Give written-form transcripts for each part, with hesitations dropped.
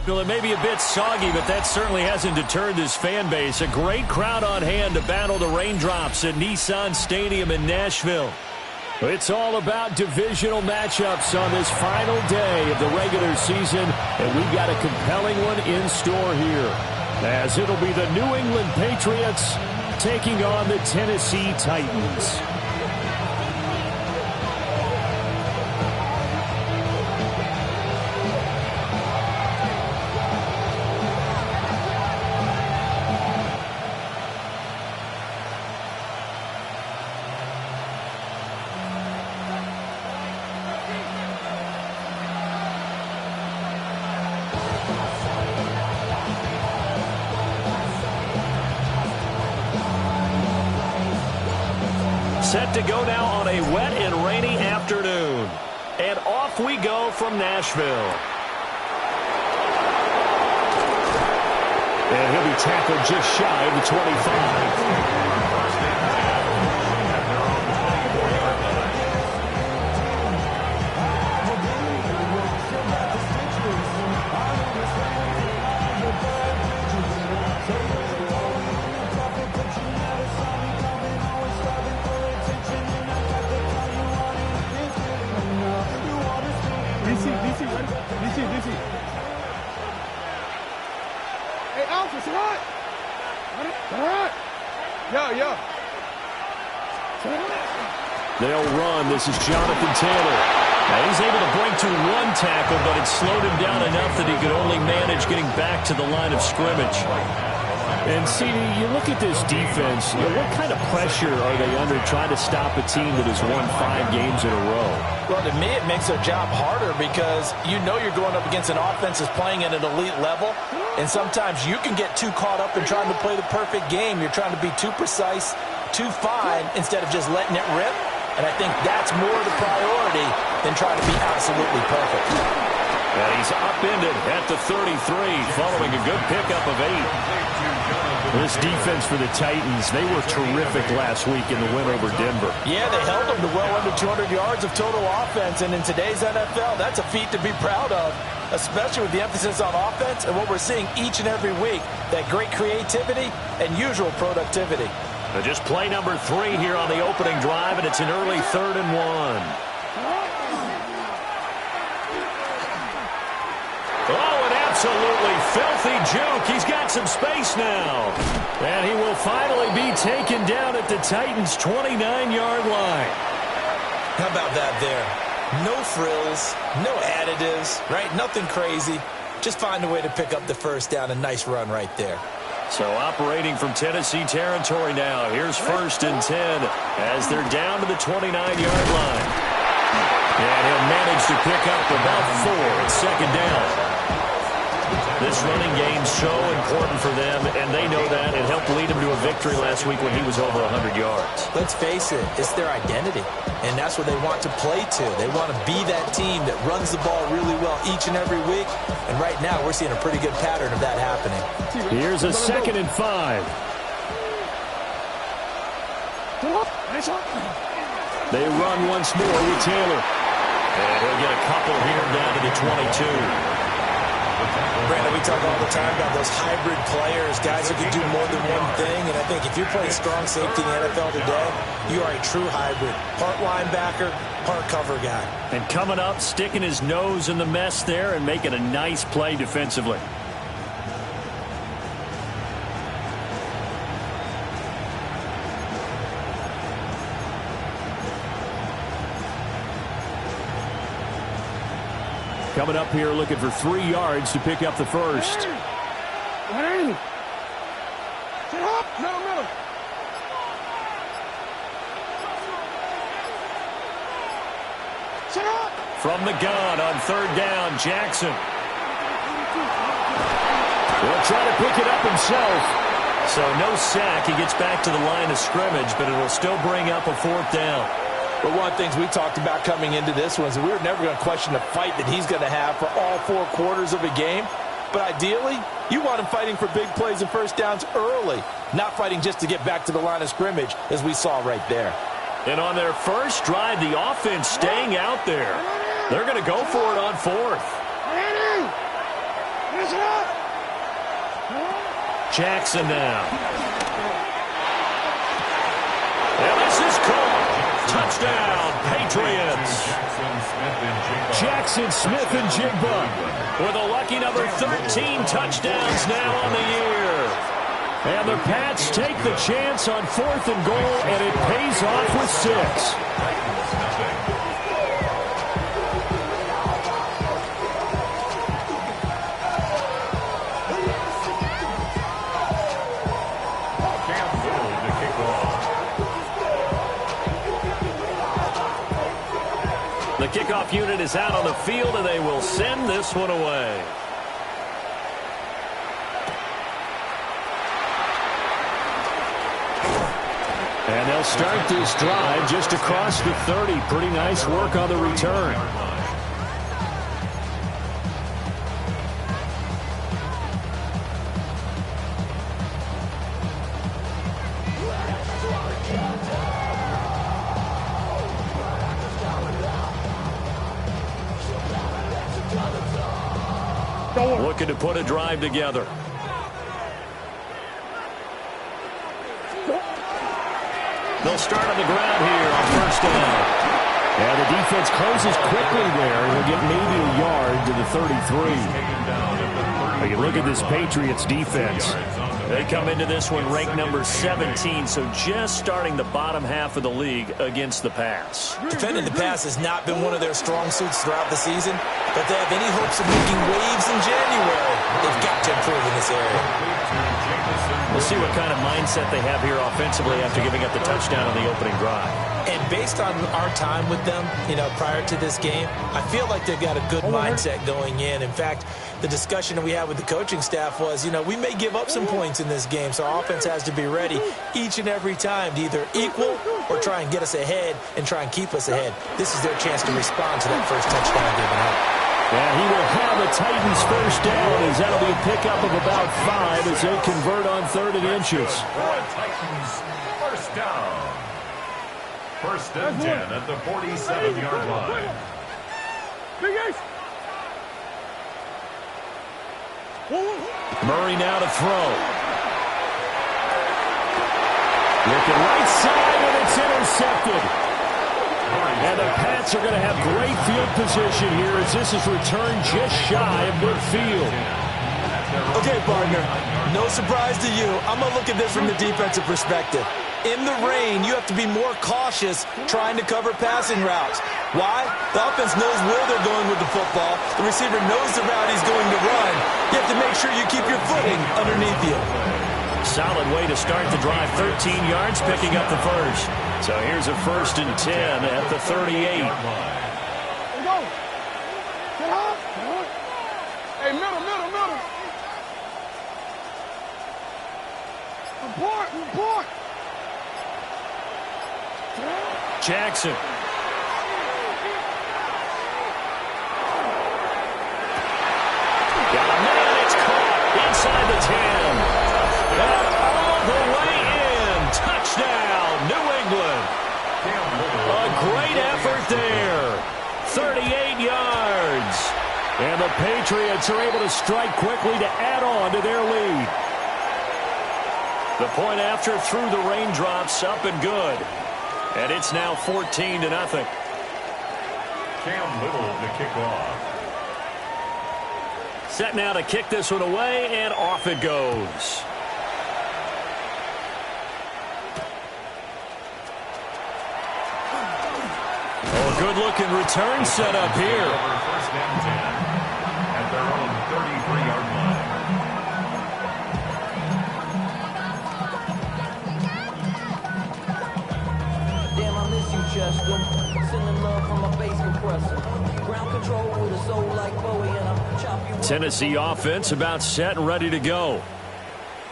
Well, it may be a bit soggy, but that certainly hasn't deterred this fan base. A great crowd on hand to battle the raindrops at Nissan Stadium in Nashville. It's all about divisional matchups on this final day of the regular season, and we've got a compelling one in store here, as it'll be the New England Patriots taking on the Tennessee Titans. Set to go now on a wet and rainy afternoon. And off we go from Nashville. And he'll be tackled just shy of the 25. DC. Hey, Alpha, sit hot. Yo. They'll run. This is Jonathan Taylor. Now he's able to break to one tackle, but it slowed him down enough that he could only manage getting back to the line of scrimmage. And, CD, you look at this defense, what kind of pressure are they under trying to stop a team that has won 5 games in a row? Well, to me, it makes their job harder because you know you're going up against an offense that's playing at an elite level, and sometimes you can get too caught up in trying to play the perfect game. You're trying to be too precise, too fine, instead of just letting it rip. And I think that's more the priority than trying to be absolutely perfect. And he's upended at the 33, following a good pickup of 8. This defense for the Titans, they were terrific last week in the win over Denver. Yeah, they held them to well under 200 yards of total offense, and in today's NFL, that's a feat to be proud of, especially with the emphasis on offense and what we're seeing each and every week, that great creativity and usual productivity. Just play number 3 here on the opening drive, and it's an early 3rd and 1. Oh, an absolutely filthy juke. He's got some space now. And he will finally be taken down at the Titans' 29-yard line. How about that there? No frills, no additives, right? Nothing crazy. Just find a way to pick up the first down. A nice run right there. So operating from Tennessee territory now. Here's 1st and 10 as they're down to the 29-yard line. And he'll manage to pick up about 4 at 2nd down. This running game's so important for them, and they know that. It helped lead them to a victory last week when he was over 100 yards. Let's face it, it's their identity, and that's what they want to play to. They want to be that team that runs the ball really well each and every week, and right now we're seeing a pretty good pattern of that happening. Here's a 2nd and 5. They run once more with Taylor. And he'll get a couple here down to the 22. Brandon, we talk all the time about those hybrid players, guys who can do more than one thing, and I think if you're playing strong safety in the NFL today, you are a true hybrid. Part linebacker, part cover guy. And coming up, sticking his nose in the mess there and making a nice play defensively. Coming up here looking for 3 yards to pick up the first. Middle. From the gun on 3rd down, Jackson. He'll try to pick it up himself. So no sack. He gets back to the line of scrimmage, but it will still bring up a 4th down. But one of the things we talked about coming into this one is that we were never going to question the fight that he's going to have for all 4 quarters of a game. But ideally, you want him fighting for big plays and first downs early, not fighting just to get back to the line of scrimmage, as we saw right there. And on their first drive, the offense staying out there. They're going to go for it on fourth. Jackson now. And this is caught. Touchdown, Patriots. Jackson Smith-Njigba with a lucky number 13 touchdowns now on the year. And the Pats take the chance on 4th and goal, and it pays off with 6. The kickoff unit is out on the field, and they will send this one away. And they'll start this drive just across the 30. Pretty nice work on the return. Looking to put a drive together. They'll start on the ground here on first down. And the defense closes quickly there. He'll get maybe a yard to the 33. You look at this Patriots defense. They come into this one ranked number 17, so just starting the bottom half of the league against the pass. Defending the pass has not been one of their strong suits throughout the season, but if they have any hopes of making waves in January, they've got to improve in this area. We'll see what kind of mindset they have here offensively after giving up the touchdown on the opening drive. And based on our time with them, prior to this game, I feel like they've got a good mindset going in. In fact, the discussion that we had with the coaching staff was, we may give up some points in this game, so our offense has to be ready each and every time to either equal or try and get us ahead and try and keep us ahead. This is their chance to respond to that first touchdown given up. And he will have the Titans first down, as that'll be a pickup of about 5 as they convert on 3rd and inches. Titans first down. 1st and 10 at the 47-yard line. Murray now to throw. Looking right side, and it's intercepted. And the Pats are going to have great field position here as this is returned just shy of midfield. Okay, partner, no surprise to you. I'm going to look at this from the defensive perspective. In the rain, you have to be more cautious trying to cover passing routes. Why? The offense knows where they're going with the football. The receiver knows the route he's going to run. You have to make sure you keep your footing underneath you. Solid way to start the drive. 13 yards, picking up the first. So here's a 1st and 10 at the 38. Hey, middle. Report. Jackson. Got a man, it's caught inside the 10. And all the way in. Touchdown, New England. A great effort there. 38 yards. And the Patriots are able to strike quickly to add on to their lead. The point after through the raindrops, up and good. And it's now 14-0. Cam Little to kick off. Set now to kick this one away, and off it goes. Oh, good-looking return set up here. 1st and 10 at their own 33-yard line. Damn, I miss you, Chester. Sending love from my bass compressor. Ground control with a soul like Bowie, and I'm chop you. Tennessee offense about set and ready to go.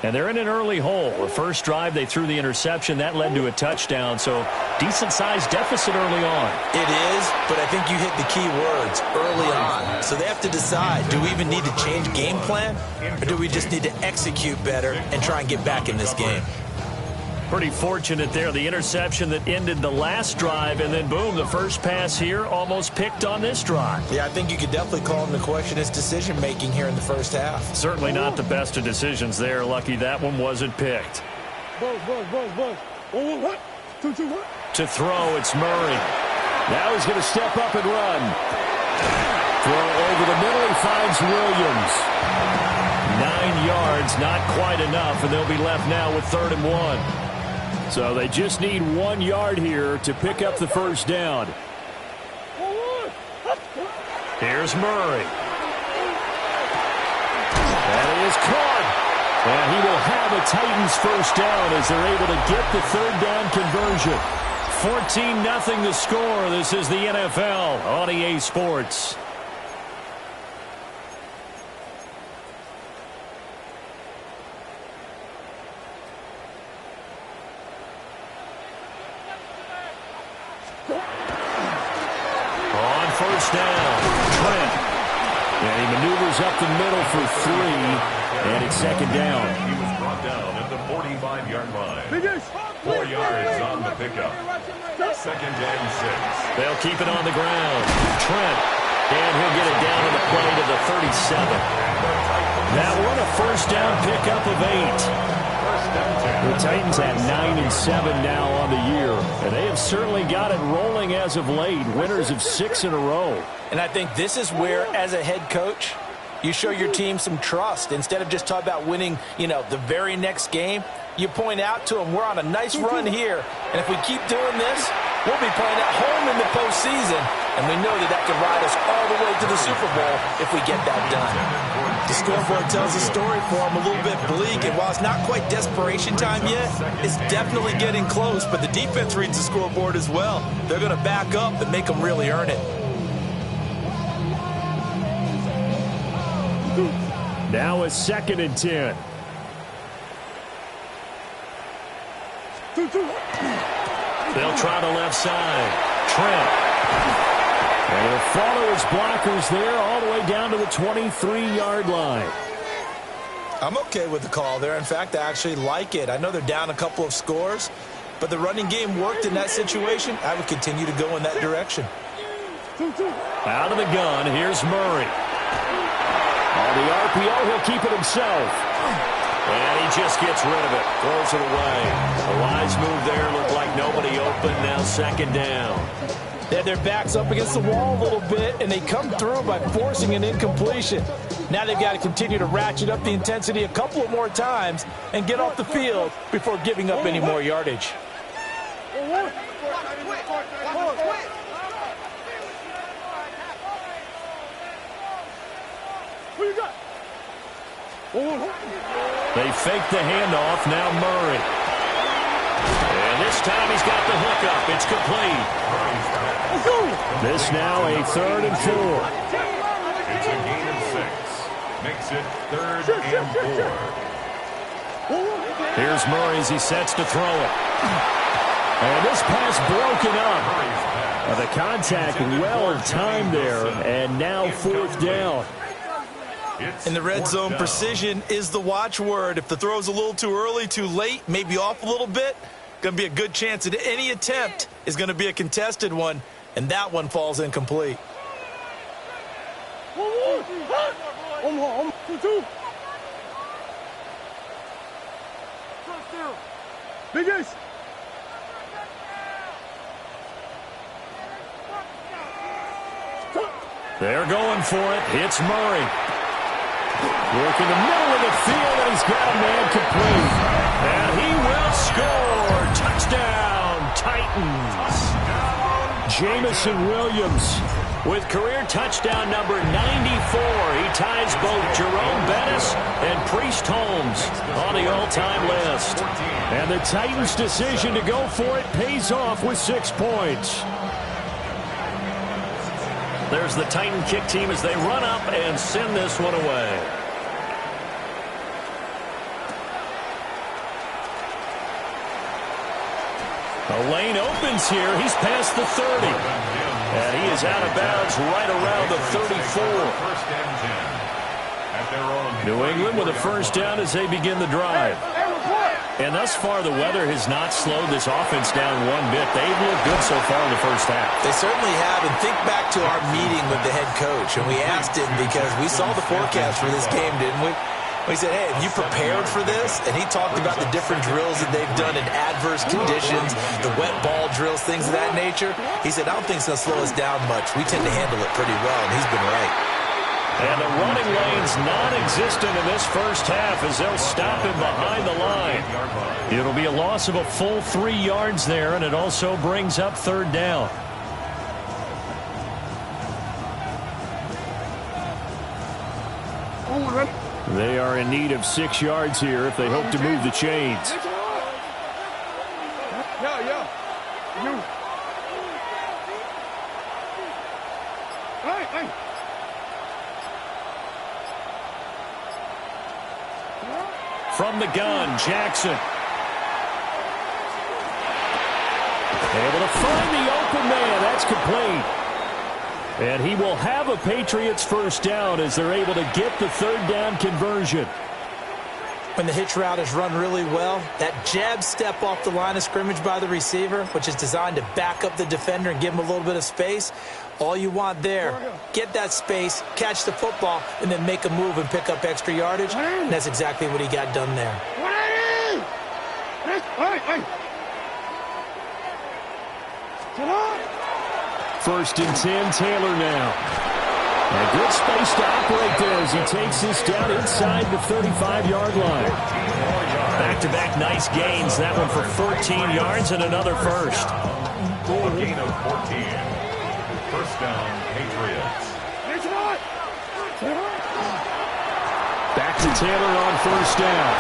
And they're in an early hole. The first drive, they threw the interception. That led to a touchdown, so decent-sized deficit early on. It is, but I think you hit the key words, early on. So they have to decide, do we even need to change game plan, or do we just need to execute better and try and get back in this game? Pretty fortunate there. The interception that ended the last drive, and then, boom, the first pass here almost picked on this drive. Yeah, I think you could definitely call into question his decision-making here in the first half. Certainly not the best of decisions there. Lucky that one wasn't picked. To throw, it's Murray. Now he's going to step up and run. Throw over the middle, he finds Williams. 9 yards, not quite enough, and they'll be left now with 3rd and 1. So they just need 1 yard here to pick up the first down. Here's Murray. That is caught. And he will have a Titans first down as they're able to get the 3rd down conversion. 14-0 the score. This is the NFL on EA Sports. First down, Trent. And he maneuvers up the middle for 3, and it's 2nd down. He was brought down at the 45-yard line. 4 yards on the pickup. 2nd and 6. They'll keep it on the ground. Trent, and he'll get it down to the play to the 37. That one a first down pickup of 8. The Titans have 9 and 7 now on the year, and they have certainly got it rolling as of late. Winners of 6 in a row. And I think this is where, as a head coach, you show your team some trust. Instead of just talking about winning, the very next game, you point out to them, we're on a nice run here, and if we keep doing this, we'll be playing at home in the postseason, and we know that can ride us all the way to the Super Bowl if we get that done. The scoreboard tells a story for them a little bit bleak, and while it's not quite desperation time yet, it's definitely getting close, but the defense reads the scoreboard as well. They're going to back up and make them really earn it. Now a 2nd and 10. They'll try the left side. Trent. And he'll follow his blockers there all the way down to the 23-yard line. I'm okay with the call there. In fact, I actually like it. I know they're down a couple of scores, but the running game worked in that situation. I would continue to go in that direction. Out of the gun, here's Murray. On the RPO, he'll keep it himself. And he just gets rid of it. Throws it away. A wise move there. Looked like nobody open. Now 2nd down. They had their backs up against the wall a little bit, and they come through by forcing an incompletion. Now they've got to continue to ratchet up the intensity a couple of more times and get off the field before giving up any more yardage. They fake the handoff. Now Murray. And this time he's got the hookup. It's complete. This now a 3rd and 4. It's a gain of 6. Makes it 3rd and 4. Here's Murray as he sets to throw it. And this pass broken up. The contact well timed there, and now 4th down. In the red zone, precision is the watchword. If the throw's a little too early, too late, maybe off a little bit, going to be a good chance that any attempt is going to be a contested one, and that one falls incomplete. They're going for it. It's Murray. Work in the middle of the field, and he's got a man complete. And he will score. Touchdown, Titans. Jamison Williams with career touchdown number 94. He ties both Jerome Bettis and Priest Holmes on the all-time list. And the Titans' decision to go for it pays off with 6 points. There's the Titan kick team as they run up and send this one away. The lane opens here. He's past the 30. And he is out of bounds right around the 34. New England with a first down as they begin the drive. And thus far, the weather has not slowed this offense down one bit. They've looked good so far in the first half. They certainly have. And think back to our meeting with the head coach. And we asked him because we saw the forecast for this game, didn't we? We said, hey, have you prepared for this? And he talked about the different drills that they've done in adverse conditions, the wet ball drills, things of that nature. He said, I don't think it's going to slow us down much. We tend to handle it pretty well, and he's been right. And the running lane's non-existent in this first half as they'll stop him behind the line. It'll be a loss of a full 3 yards there, and it also brings up third down. They are in need of 6 yards here if they hope to move the chains. From the gun, Jackson. Able to find the open man. That's complete. And he will have a Patriots first down as they're able to get the third down conversion. When the hitch route is run really well, that jab step off the line of scrimmage by the receiver, which is designed to back up the defender and give him a little bit of space, all you want there, get that space, catch the football, and then make a move and pick up extra yardage. And that's exactly what he got done there. First and 10, Taylor now. And good space to operate there as he takes this down inside the 35-yard line. Back-to-back nice gains. That one for 14 yards and another first. A gain of 14. First down, Patriots. Back to Taylor on first down.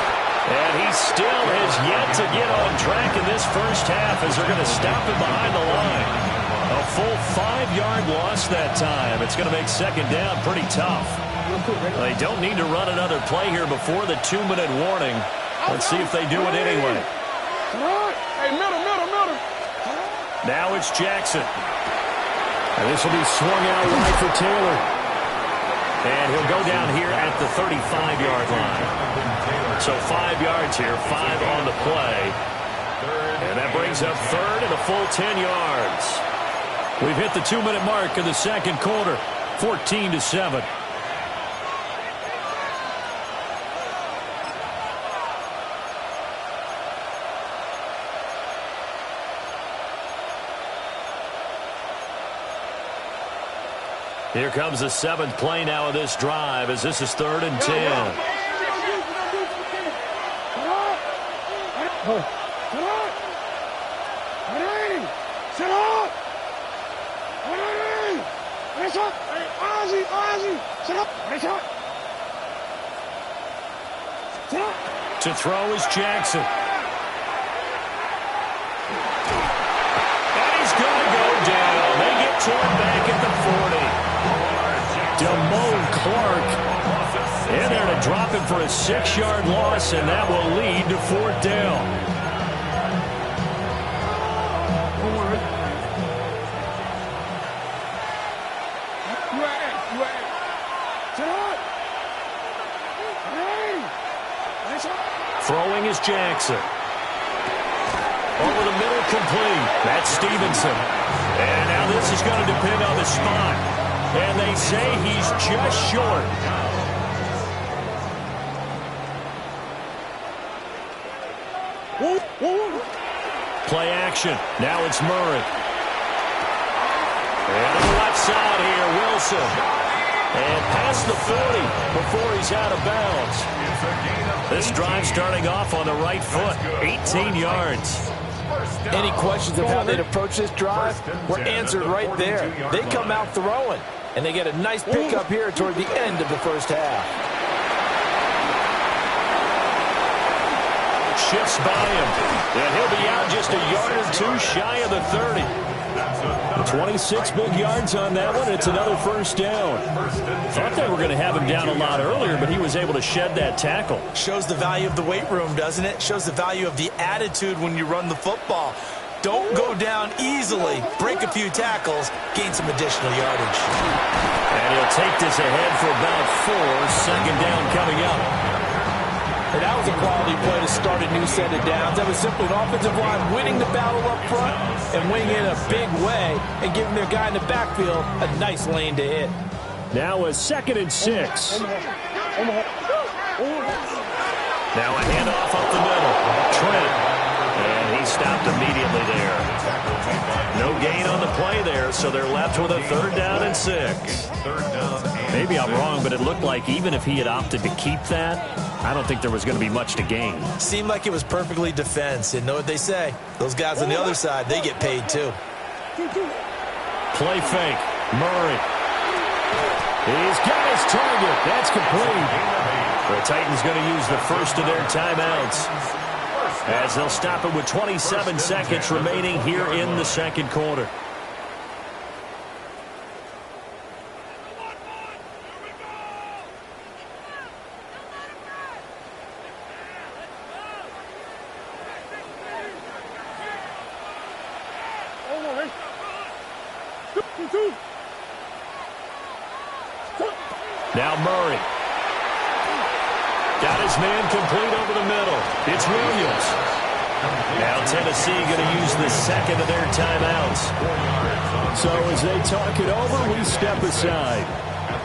And he still has yet to get on track in this first half as they're going to stop him behind the line. A full 5-yard loss that time. It's going to make second down pretty tough. They don't need to run another play here before the 2-minute warning. Let's see if they do it anyway. Hey, middle. Now it's Jackson. And this will be swung out wide for Taylor. And he'll go down here at the 35-yard line. So 5 yards here, 5 on the play. And that brings up third and a full 10 yards. We've hit the 2-minute mark in the second quarter, 14-7. Here comes the 7th play now of this drive as this is 3rd and 10. To throw is Jackson. And he's going to go down. They get to him back at the 40. Damone Clark in there to drop him for a 6-yard loss, and that will lead to 4th down. Throwing is Jackson. Over the middle, complete. That's Stevenson. And now this is going to depend on the spot. And they say he's just short. Play action. Now it's Murray. And on the left side here, Wilson. And past the 40 before he's out of bounds. This drive starting off on the right foot, 18 yards. Any questions of how they'd approach this drive were answered right there. They come out throwing, and they get a nice pickup here toward the end of the first half. Shifts by him, and he'll be out just a yard or two shy of the 30. 26 big yards on that one. It's another first down. Thought they were going to have him down a lot earlier, but he was able to shed that tackle. Shows the value of the weight room, doesn't it? Shows the value of the attitude when you run the football. Don't go down easily. Break a few tackles. Gain some additional yardage. And he'll take this ahead for about 4. Second down coming up. And that was a quality play to start a new set of downs. That was simply an offensive line winning the battle up front and winning it in a big way and giving their guy in the backfield a nice lane to hit. Now a 2nd and 6. Now a handoff up the middle. Trent. And he stopped immediately there. No gain on the play there, so they're left with a 3rd down and 6. Maybe I'm wrong, but it looked like even if he had opted to keep that, I don't think there was going to be much to gain. Seemed like it was perfectly defense. And know what they say? Those guys on the other side, they get paid too. Play fake. Murray. He's got his target. That's complete. The Titans going to use the first of their timeouts as they'll stop it with 27 seconds remaining here in the second quarter. Now Murray. Got his man complete over the middle. It's Williams. Now Tennessee going to use the second of their timeouts. So as they talk it over, we step aside.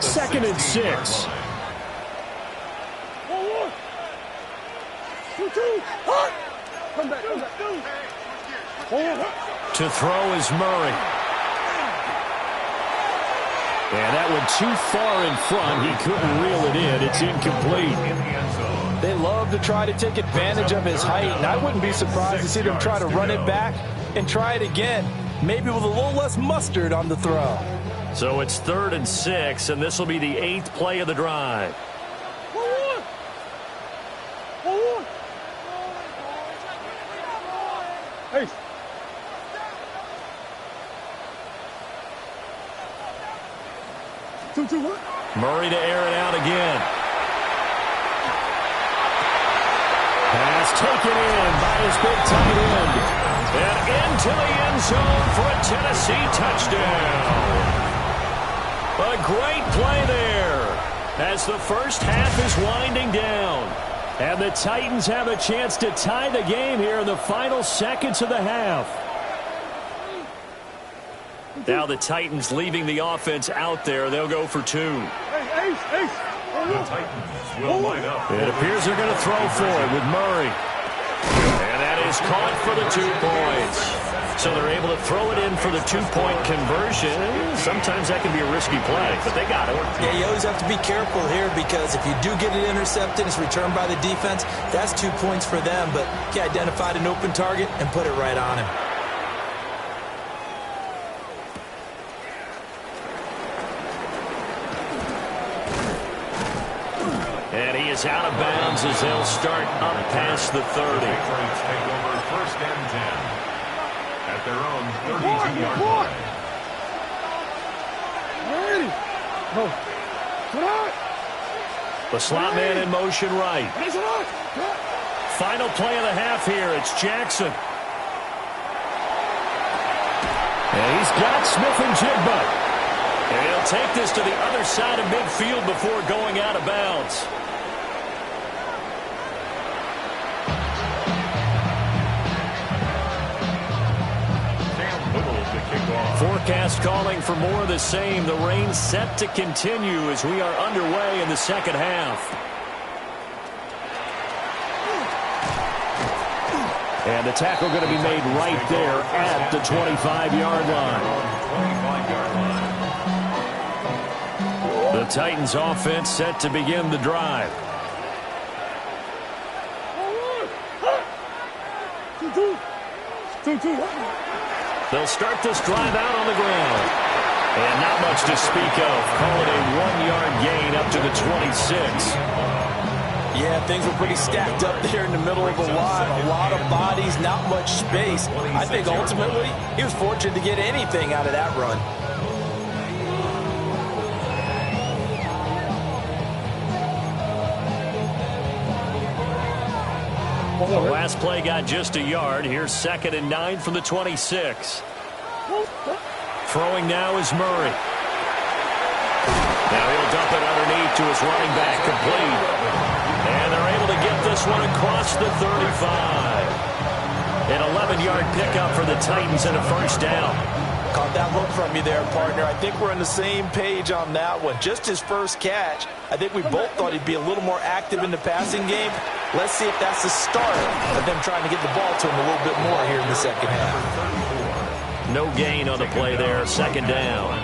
2nd and 6. To throw is Murray. And that went too far in front. He couldn't reel it in. It's incomplete. They love to try to take advantage of his height, and I wouldn't be surprised to see them try to run it back and try it again, maybe with a little less mustard on the throw. So it's 3rd and 6, and this will be the 8th play of the drive. Hey. Murray to air it out again. Pass taken in by his big tight end. And into the end zone for a Tennessee touchdown. A great play there as the first half is winding down. And the Titans have a chance to tie the game here in the final seconds of the half. Now the Titans leaving the offense out there. They'll go for 2. The Titans will line up. It appears they're going to throw for it with Murray. And that is caught for the 2 points. So they're able to throw it in for the 2-point conversion. Sometimes that can be a risky play, but they got it. Yeah, you always have to be careful here because if you do get it intercepted, it's returned by the defense. That's 2 points for them, but he identified an open target and put it right on him. And he is out of bounds as they'll start up past the 30. Patriots take over 1st and 10 at their own 32-yard line. The slot man in motion right. Final play of the half here. It's Jackson. And he's got Smith and Jigba. And he'll take this to the other side of midfield before going out of bounds. Forecast calling for more of the same. The rain set to continue as we are underway in the second half. And the tackle going to be made right there at the 25-yard line. The Titans offense set to begin the drive. They'll start this drive out on the ground. And not much to speak of. Call it a 1-yard gain up to the 26. Yeah, things were pretty stacked up there in the middle of a lot of bodies, not much space. I think ultimately he was fortunate to get anything out of that run. The last play got just a yard. Here's 2nd and 9 from the 26. Throwing now is Murray. Now he'll dump it underneath to his running back, complete. And they're able to get this one across the 35. An 11-yard pickup for the Titans and a first down. Caught that look from you there, partner. I think we're on the same page on that one. Just his first catch. I think we both thought he'd be a little more active in the passing game. Let's see if that's the start of them trying to get the ball to him a little bit more here in the second half. No gain on the play there, 2nd down.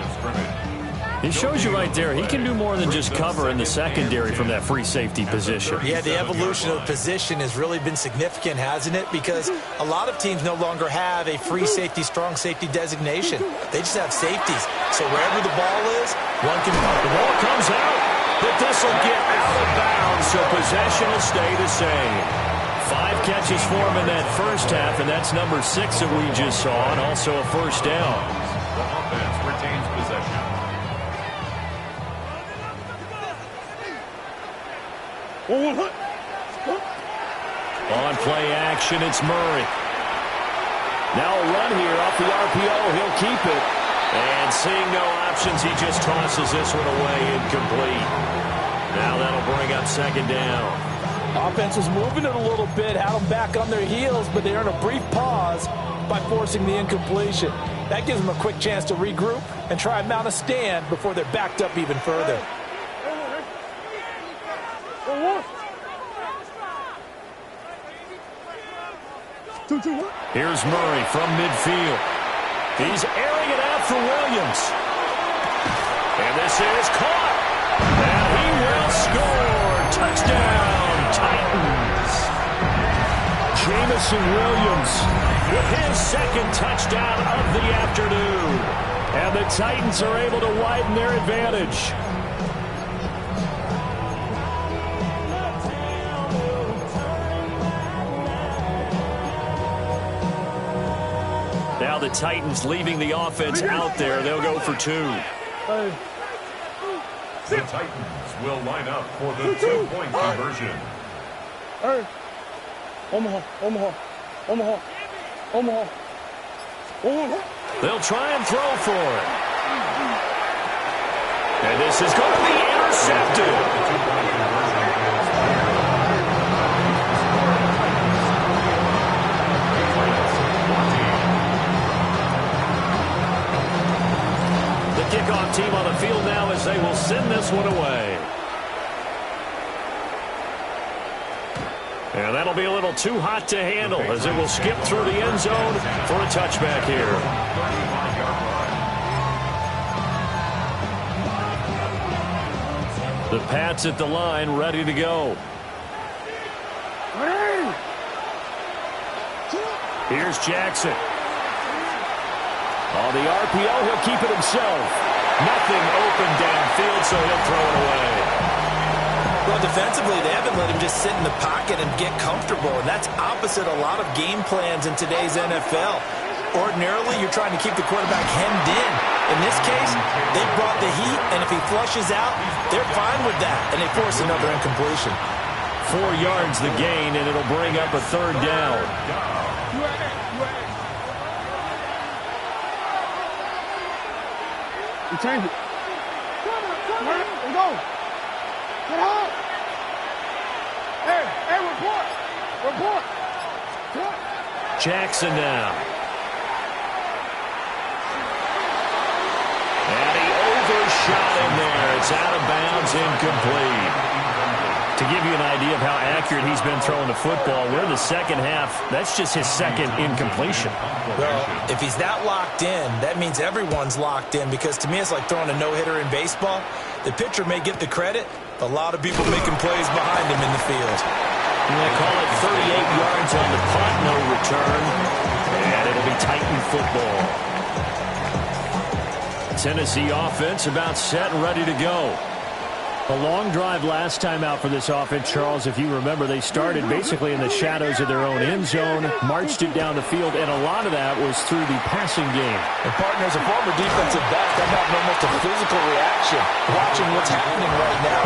It shows you right there, he can do more than just cover in the secondary from that free safety position. Yeah, the evolution of the position has really been significant, hasn't it? Because a lot of teams no longer have a free safety, strong safety designation. They just have safeties. So wherever the ball is, one can... The ball comes out, but this will get out of bounds, so possession will stay the same. 5 catches for him in that first half, and that's number 6 that we just saw, and also a first down. The offense retains possession. On play action, it's Murray. Now a run here off the RPO. He'll keep it. And seeing no options, he just tosses this one away, incomplete. Now that'll bring up 2nd down. Offense was moving it a little bit, had them back on their heels, but they earned a brief pause by forcing the incompletion. That gives them a quick chance to regroup and try and mount a stand before they're backed up even further. Here's Murray from midfield. He's airing it out for Williams. And this is caught. And he will score. Touchdown, Titans. Jamison Williams with his 2nd touchdown of the afternoon. And the Titans are able to widen their advantage. Now the Titans leaving the offense out there. They'll go for 2. The Titans will line up for the 2-point conversion. They'll try and throw for it. And this is going to be intercepted. Kickoff team on the field now as they will send this one away. And that'll be a little too hot to handle as it will skip through the end zone for a touchback here. The Pats at the line, ready to go. Here's Jackson. On the RPO, he'll keep it himself. Nothing open downfield, so he'll throw it away. Well, defensively, they haven't let him just sit in the pocket and get comfortable, and that's opposite a lot of game plans in today's NFL. Ordinarily, you're trying to keep the quarterback hemmed in. In this case, they brought the heat, and if he flushes out, they're fine with that, and they force another incompletion. 4 yards the gain, and it'll bring up a 3rd down. Change it. Come on, go. Get out. Hey, report. Jackson now. And he overshot in there. It's out of bounds, incomplete. To give you an idea of how accurate he's been throwing the football, we're in the second half. That's just his 2nd incompletion. Well, if he's that locked in, that means everyone's locked in, because to me it's like throwing a no-hitter in baseball. The pitcher may get the credit, a lot of people making plays behind him in the field. They call it 38 yards on the punt, no return, and it'll be Titan football. Tennessee offense about set and ready to go. A long drive last time out for this offense, Charles. If you remember, they started basically in the shadows of their own end zone, marched it down the field, and a lot of that was through the passing game. And partner, as a former defensive back, I'm having almost a physical reaction watching what's happening right now.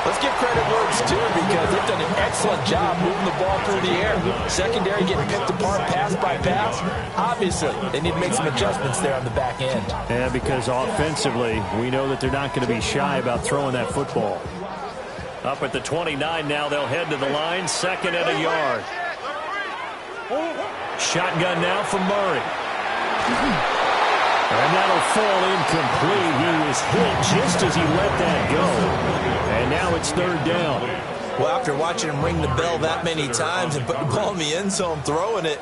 But Let's give credit where it's due because they've done an excellent job moving the ball through the air. Secondary getting picked apart pass by pass. Obviously, they need to make some adjustments there on the back end. Yeah, because offensively, we know that they're not going to be shy about throwing that football. Up at the 29 now, they'll head to the line, 2nd and a yard. Shotgun now from Murray. And that'll fall incomplete. He was hit just as he let that go. And now it's 3rd down. Well, after watching him ring the bell that many times and put the ball in the end zone, throwing it,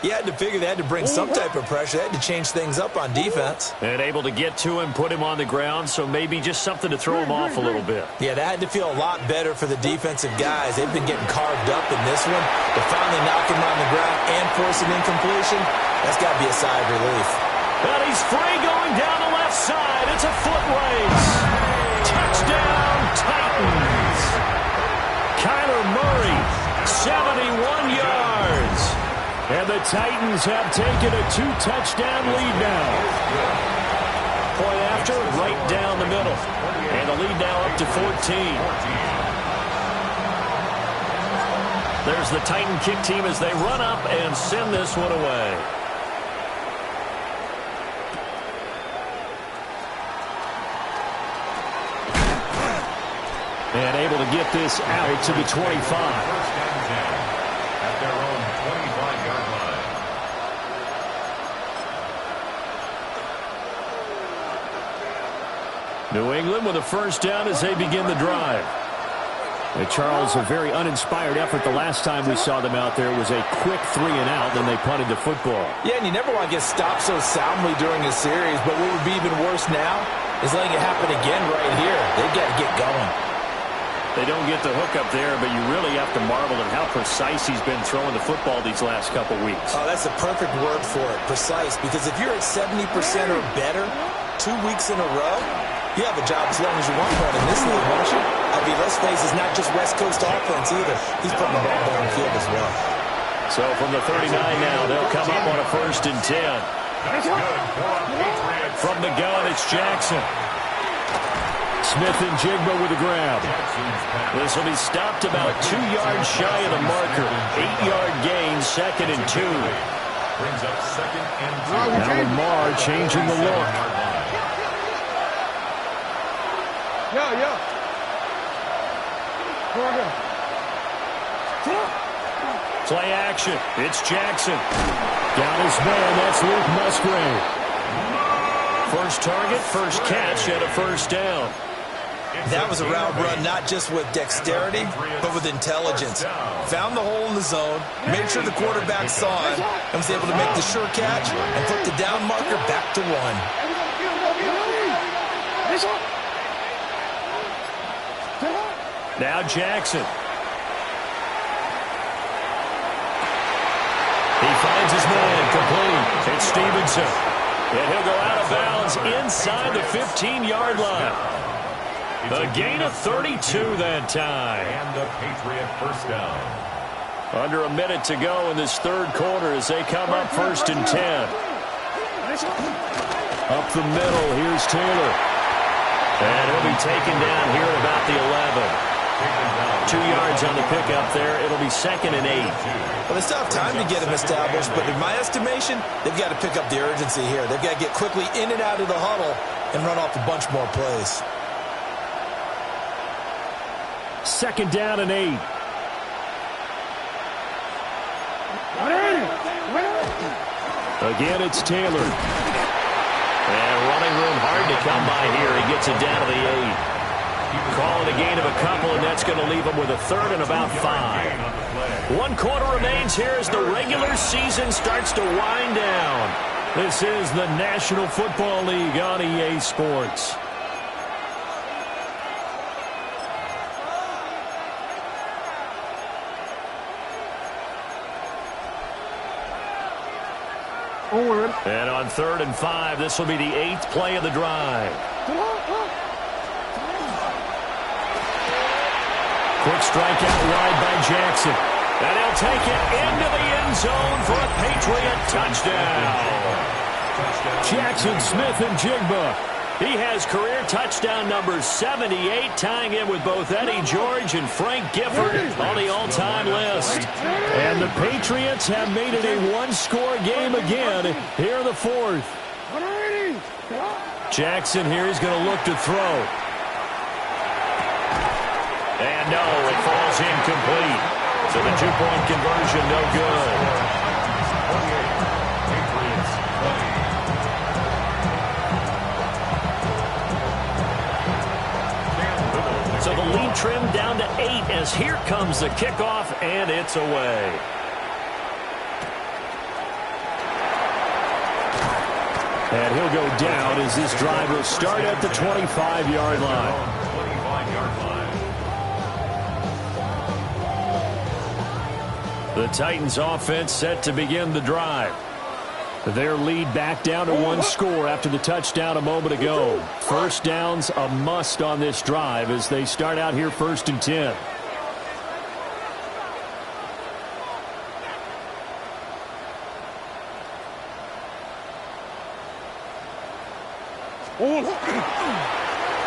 you had to figure they had to bring some type of pressure. They had to change things up on defense. And able to get to him, put him on the ground, so maybe just something to throw him off a little bit. Yeah, that had to feel a lot better for the defensive guys. They've been getting carved up in this one. To finally knock him on the ground and force an incompletion, that's got to be a sigh of relief. But he's free going down the left side. It's a foot race. Touchdown, Titans. Kyler Murray, 71 yards. And the Titans have taken a 2-touchdown lead now. Point after, right down the middle. And the lead now up to 14. There's the Titan kick team as they run up and send this one away. And able to get this out to the 25. New England with a 1st down as they begin the drive. Charles, a very uninspired effort the last time we saw them out there. It was a quick 3-and-out, then they punted the football. Yeah, and you never want to get stopped so soundly during a series, but what would be even worse now is letting it happen again right here. They've got to get going. They don't get the hook up there, but you really have to marvel at how precise he's been throwing the football these last couple weeks. Oh, that's the perfect word for it, precise, because if you're at 70% or better 2 weeks in a row, you have a job as long as you want one in this league, won't you? I mean, let's face it, it's not just West Coast offense either. He's putting the ball down the field as well. So from the 39 now, they'll come up on a 1st and 10. From the gun, it's Jackson. Smith and Jigba with the grab. This will be stopped about 2 yards shy of the marker. 8-yard gain, 2nd and 2. Brings up 2nd and 2. Now Lamar changing the look. Yeah. Play action. It's Jackson. Got his man. That's Luke Musgrave. First target, first catch, and a 1st down. That was a route run not just with dexterity, but with intelligence. Found the hole in the zone, made sure the quarterback saw him, and was able to make the sure catch and put the down marker back to 1. Now Jackson. He finds his man complete. It's Stevenson. And he'll go out of bounds inside the 15-yard line. A gain of 32 that time. And the Patriot 1st down. Under a minute to go in this 3rd quarter as they come up 1st and 10. Up the middle, here's Taylor. And he'll be taken down here at about the 11. 2 yards on the pickup there. It'll be 2nd and 8. Well, they still have time to get him established, but in my estimation, they've got to pick up the urgency here. They've got to get quickly in and out of the huddle and run off a bunch more plays. 2nd down and 8. Again, it's Taylor. And running room hard to come by here. He gets it down to the 8. Calling a gain of a couple, and that's going to leave him with a 3rd and about 5. 1 quarter remains here as the regular season starts to wind down. This is the National Football League on EA Sports. And on 3rd and 5, this will be the 8th play of the drive. Quick strike out wide by Jackson. And he'll take it into the end zone for a Patriot touchdown. Jackson, Smith, and Jigba. He has career touchdown number 78, tying in with both Eddie George and Frank Gifford on the all-time list. And the Patriots have made it a one-score game again here in the fourth. Jackson here is going to look to throw. And no, it falls incomplete. So the two-point conversion no good. So the lead trimmed down to 8 as here comes the kickoff, and it's away. And he'll go down as this drive will start at the 25-yard line. The Titans offense set to begin the drive. Their lead back down to one score after the touchdown a moment ago. First down's a must on this drive as they start out here 1st and 10.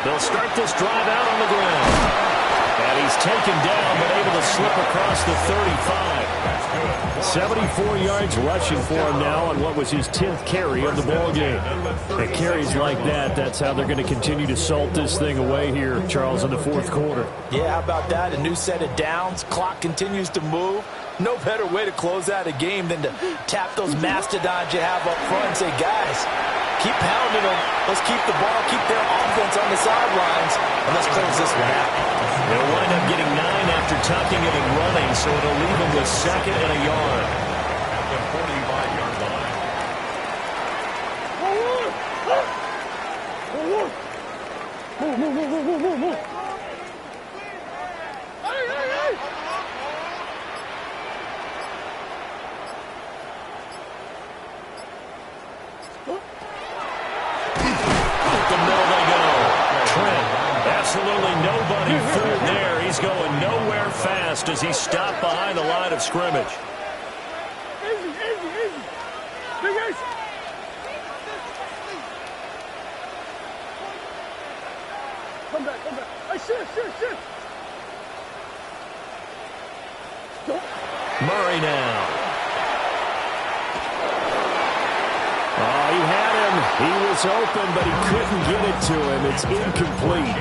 They'll start this drive out on the ground. And he's taken down, but able to slip across the 35. 74 yards rushing for him now on what was his 10th carry of the ball game. And carries like that, that's how they're going to continue to salt this thing away here, Charles, in the fourth quarter. Yeah, how about that? A new set of downs. Clock continues to move. No better way to close out a game than to tap those mastodons you have up front and say, guys, keep pounding them. Let's keep the ball, keep their offense on the sidelines, and let's close this one out. They'll wind up getting 9 after tucking it and running, so it'll leave them with 2nd and a yard. At the 45-yard line. Move. Hey. Up the middle they go. Trent, absolutely nobody fooled there. He's going nowhere fast as he stopped behind the line of scrimmage. Easy. Big ace. Come back. Hey, shift. Murray now. Oh, he had him. He was open, but he couldn't get it to him. It's incomplete.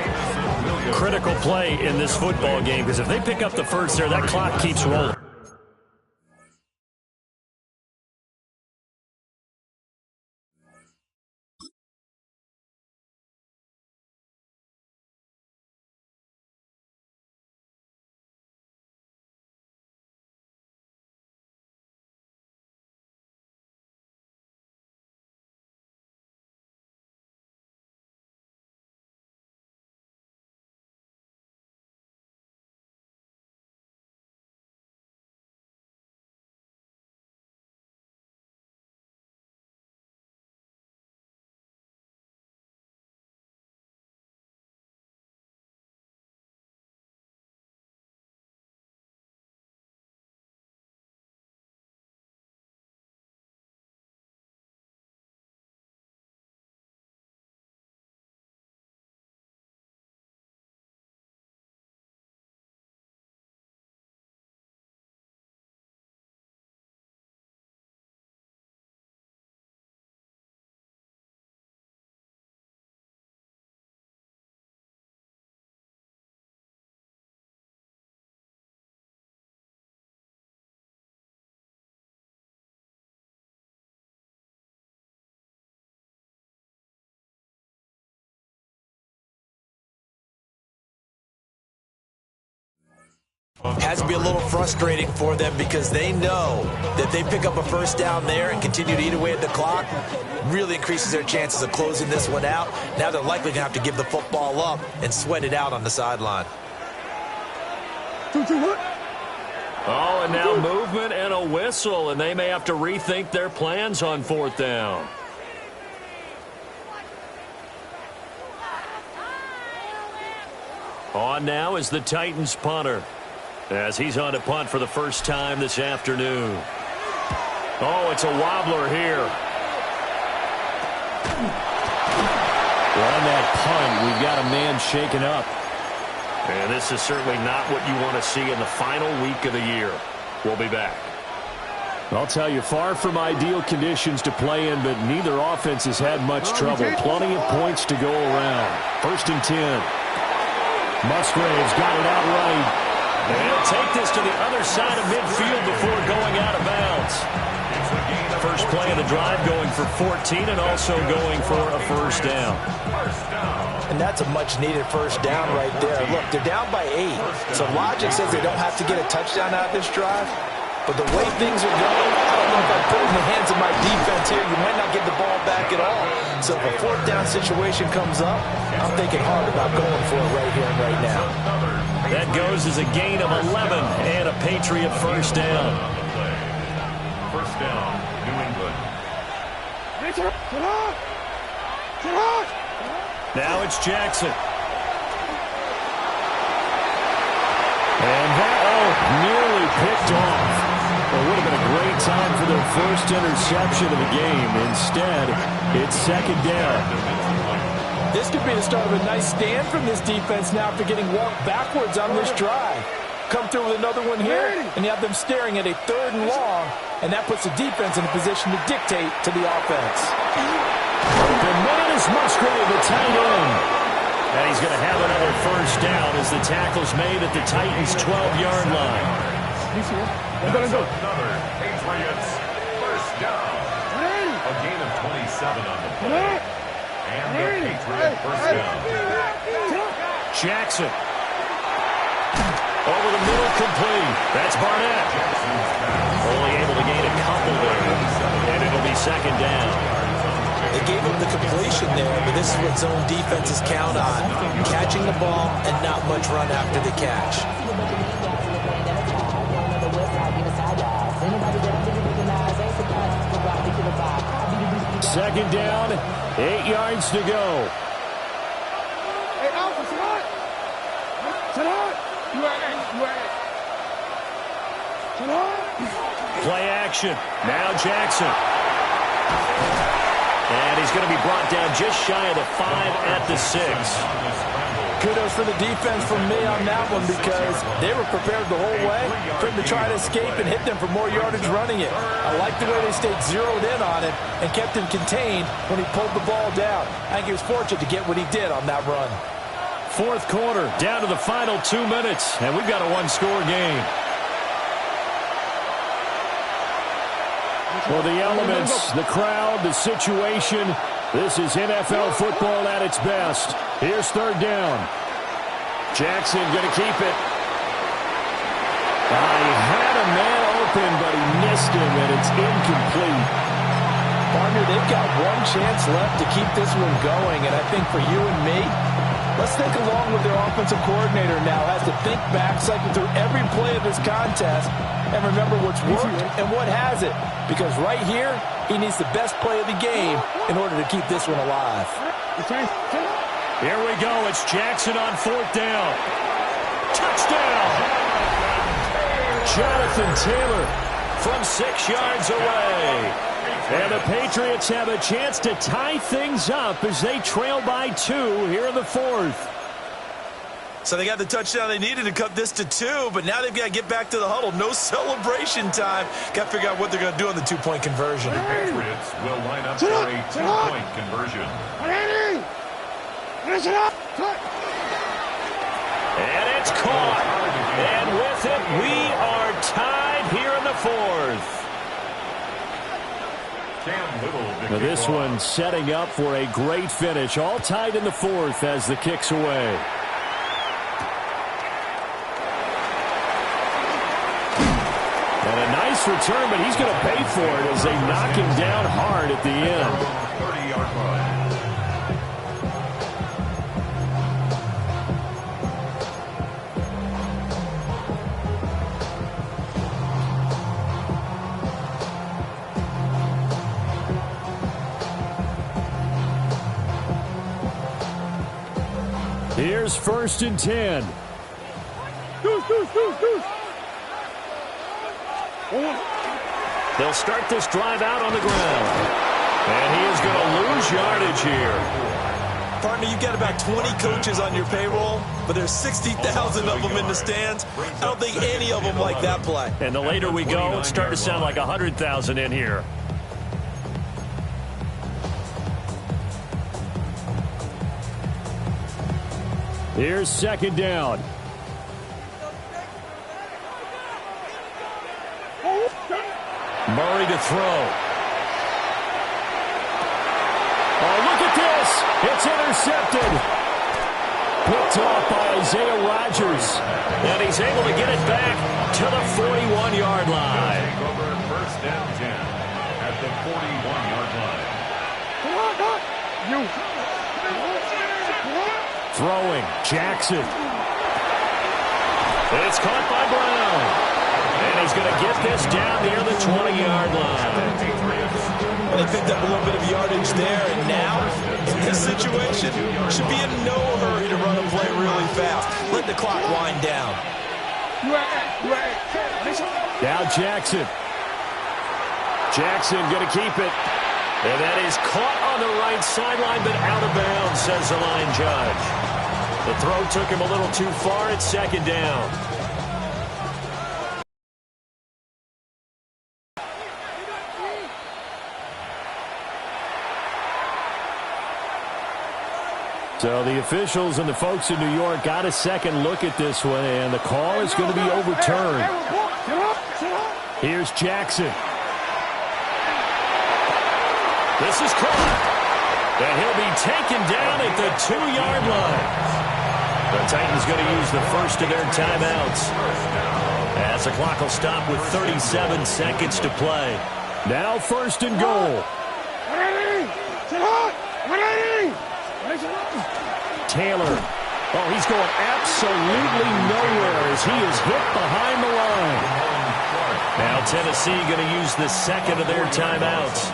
Critical play in this football game because if they pick up the first there, that clock keeps rolling. Has to be a little frustrating for them because they know that they pick up a first down there and continue to eat away at the clock. Really increases their chances of closing this one out. Now they're likely going to have to give the football up and sweat it out on the sideline. Oh, and now movement and a whistle, and they may have to rethink their plans on 4th down. On now is the Titans punter, as he's on to punt for the first time this afternoon. Oh, it's a wobbler here. Well, on that punt, we've got a man shaken up. And this is certainly not what you want to see in the final week of the year. We'll be back. I'll tell you, far from ideal conditions to play in, but neither offense has had much trouble. Plenty of points to go around. 1st and 10. Musgrave's got it out right. And he'll take this to the other side of midfield before going out of bounds. First play of the drive going for 14 and also going for a first down. And that's a much-needed first down right there. Look, they're down by 8. So logic says they don't have to get a touchdown out of this drive. But the way things are going, I don't know if I put it in the hands of my defense here. You might not get the ball back at all. So if a 4th down situation comes up, I'm thinking hard about going for it right here and right now. That goes as a gain of 11 and a Patriot first down. First down, New England. Now it's Jackson. And that, nearly picked off. It would have been a great time for their first interception of the game. Instead, it's 2nd down. This could be the start of a nice stand from this defense now after getting walked backwards on this drive. Come through with another one here, and you have them staring at a 3rd and long, and that puts the defense in a position to dictate to the offense. The man is Musgrave, the tight end. And he's going to have another first down as the tackle's made at the Titans' 12-yard line. That's another Patriots first down. A gain of 27 on the play. And the Patriot first down. Jackson. Over the middle, complete. That's Barnett. Only able to gain a couple there. And it'll be 2nd down. They gave him the completion there, but this is what zone defenses count on. Catching the ball and not much run after the catch. 2nd down, 8 yards to go. Hey, Alpha, sit on. Sit on. You ain't. Sit on. Play action. Now Jackson. And he's going to be brought down just shy of the 5 at the 6. Kudos for the defense from me on that one because they were prepared the whole way for him to try to escape and hit them for more yardage running it. I like the way they stayed zeroed in on it and kept him contained when he pulled the ball down. I think he was fortunate to get what he did on that run. 4th quarter, down to the final 2 minutes, and we've got a 1-score game. Well, the elements, the crowd, the situation, this is NFL football at its best. Here's 3rd down. Jackson going to keep it. He had a man open, but he missed him, and it's incomplete. Partner, they've got one chance left to keep this one going, and I think for you and me, let's think along with their offensive coordinator now has to think back, cycle through every play of this contest, and remember what's worked and what hasn't. Because right here, he needs the best play of the game in order to keep this one alive. Here we go. It's Jackson on 4th down. Touchdown! Jonathan Taylor From 6 yards away. And the Patriots have a chance to tie things up as they trail by 2 here in the 4th. So they got the touchdown they needed to cut this to 2, but now they've got to get back to the huddle. No celebration time. Got to figure out what they're going to do on the 2-point conversion. The Patriots will line up for a 2-point conversion. And it's caught. And with it, we are tied here in the 4th. Now this one setting up for a great finish. All tied in the 4th as the kick's away. And a nice return, but he's going to pay for it as they knock him down hard at the end. 30-yard line. Here's 1st and 10. They'll start this drive out on the ground. And he is going to lose yardage here. Partner, you've got about 20 coaches on your payroll, but there's 60,000 of them in the stands. I don't think any of them like that play. And the later we go, it's starting to sound like 100,000 in here. Here's second down. Murray to throw. Oh, look at this. It's intercepted. Picked off by Isaiah Rodgers. And he's able to get it back to the 41-yard line. Take over first and 10 at the 41-yard line. Throwing. Jackson. It's caught by Brown. And he's going to get this down near the 20-yard line. And they picked up a little bit of yardage there, and now, in this situation, should be in no hurry to run a play really fast. Let the clock wind down. Now Jackson. Jackson going to keep it. And that is caught on the right sideline, but out of bounds, says the line judge. The throw took him a little too far. It's second down. So the officials and the folks in New York got a second look at this one, and the call is going to be overturned. Here's Jackson. This is caught. And he'll be taken down at the 2-yard line. The Titans going to use the first of their timeouts, as the clock will stop with 37 seconds to play. Now first and goal. Taylor. Oh, he's going absolutely nowhere as he is hit behind the line. Now Tennessee going to use the second of their timeouts.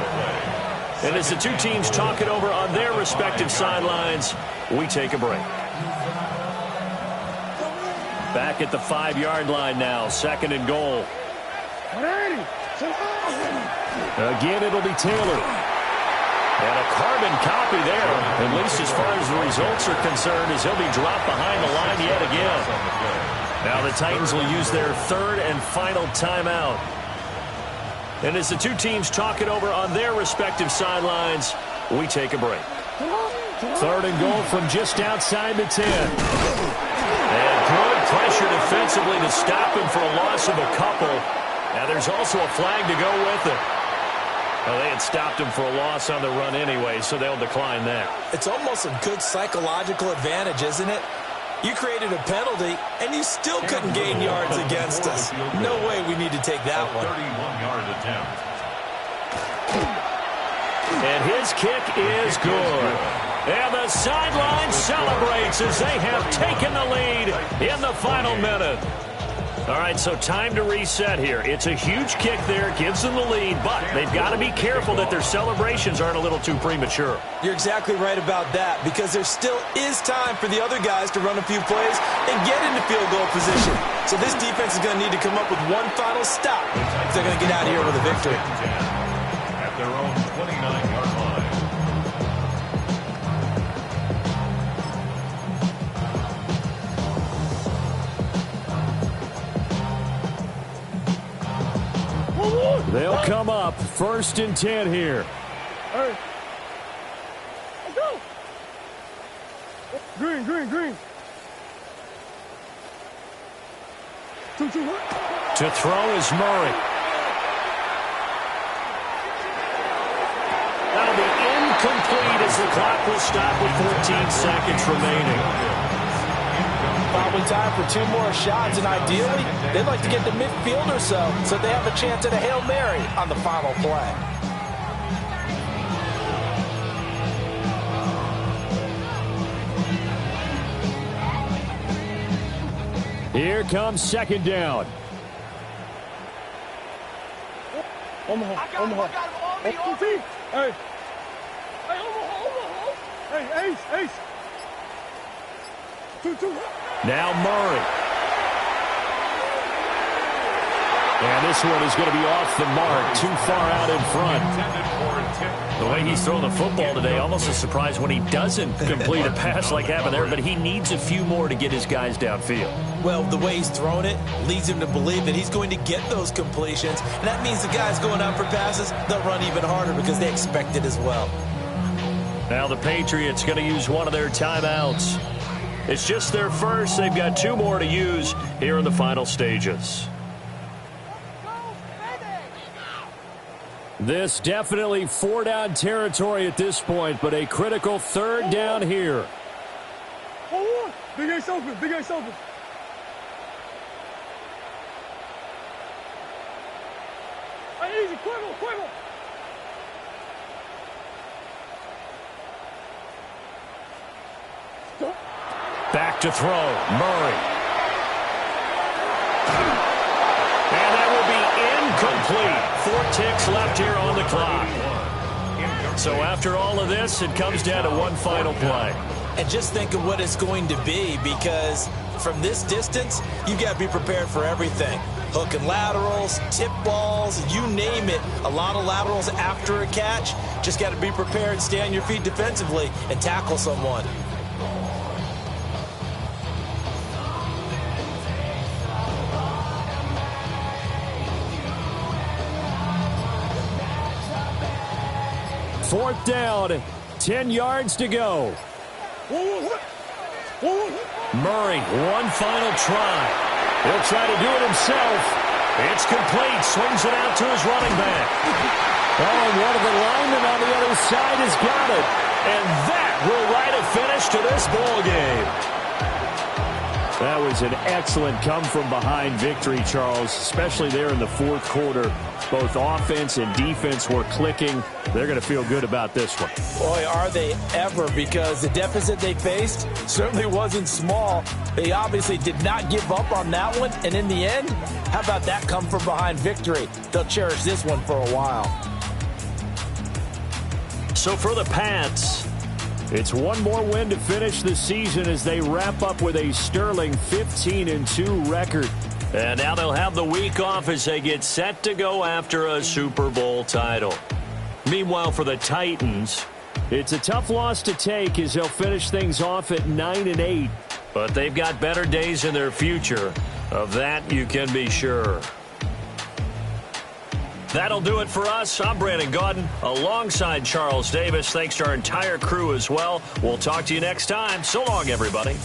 And as the two teams talk it over on their respective sidelines, we take a break. Back at the 5-yard line now, second and goal. Again, it'll be Taylor. And a carbon copy there, at least as far as the results are concerned, as he'll be dropped behind the line yet again. Now the Titans will use their third and final timeout. And as the two teams talk it over on their respective sidelines, we take a break. Third and goal from just outside the 10. And good pressure defensively to stop him for a loss of a couple. Now there's also a flag to go with it. Well, they had stopped him for a loss on the run anyway, so they'll decline that. It's almost a good psychological advantage, isn't it? You created a penalty, and you still couldn't gain yards against us. No way we need to take that one. 31-yard attempt. And his kick is good. And the sideline celebrates as they have taken the lead in the final minute. All right, so time to reset here. It's a huge kick there, gives them the lead, but they've got to be careful that their celebrations aren't a little too premature. You're exactly right about that, because there still is time for the other guys to run a few plays and get into field goal position. So this defense is going to need to come up with one final stop if they're going to get out of here with a victory. At their own 29-yard line. They'll come up first and 10 here. Hey. Let's go. Green, green, green. Two. To throw is Murray. That'll be incomplete as the clock will stop with 14 seconds remaining. Probably time for two more shots, and ideally, they'd like to get to midfield or so they have a chance at a Hail Mary on the final play. Here comes second down. Omaha. Hey. Hey, Omaha. Hey, Ace. Two. Now Murray. And this one is going to be off the mark, too far out in front. Intended for The way he's throwing the football today, almost a surprise when he doesn't complete a pass like happened there, but he needs a few more to get his guys downfield. Well, the way he's thrown it leads him to believe that he's going to get those completions, and that means the guys going out for passes, they'll run even harder because they expect it as well. Now the Patriots going to use one of their timeouts. It's just their first. They've got 2 more to use here in the final stages. This definitely 4-down territory at this point, but a critical 3rd down here. Big Ace open, Big Ace open. Hey, easy, quiver, quiver. Back to throw, Murray. And that will be incomplete. 4 ticks left here on the clock. So after all of this, it comes down to one final play. And just think of what it's going to be, because from this distance, you got to be prepared for everything. Hook and laterals, tip balls, you name it. A lot of laterals after a catch. Just got to be prepared, stay on your feet defensively, and tackle someone. Fourth down, 10 yards to go. Murray, one final try. He'll try to do it himself. It's complete. Swings it out to his running back. Oh, and one of the linemen on the other side has got it. And that will write a finish to this ball game. That was an excellent come-from-behind victory, Charles, especially there in the 4th quarter. Both offense and defense were clicking. They're going to feel good about this one. Boy, are they ever, because the deficit they faced certainly wasn't small. They obviously did not give up on that one, and in the end, how about that come-from-behind victory? They'll cherish this one for a while. So for the Pats, it's one more win to finish the season as they wrap up with a sterling 15-2 record. And now they'll have the week off as they get set to go after a Super Bowl title. Meanwhile, for the Titans, it's a tough loss to take as they'll finish things off at 9-8. But they've got better days in their future. Of that, you can be sure. That'll do it for us. I'm Brandon Gaudin alongside Charles Davis. Thanks to our entire crew as well. We'll talk to you next time. So long, everybody.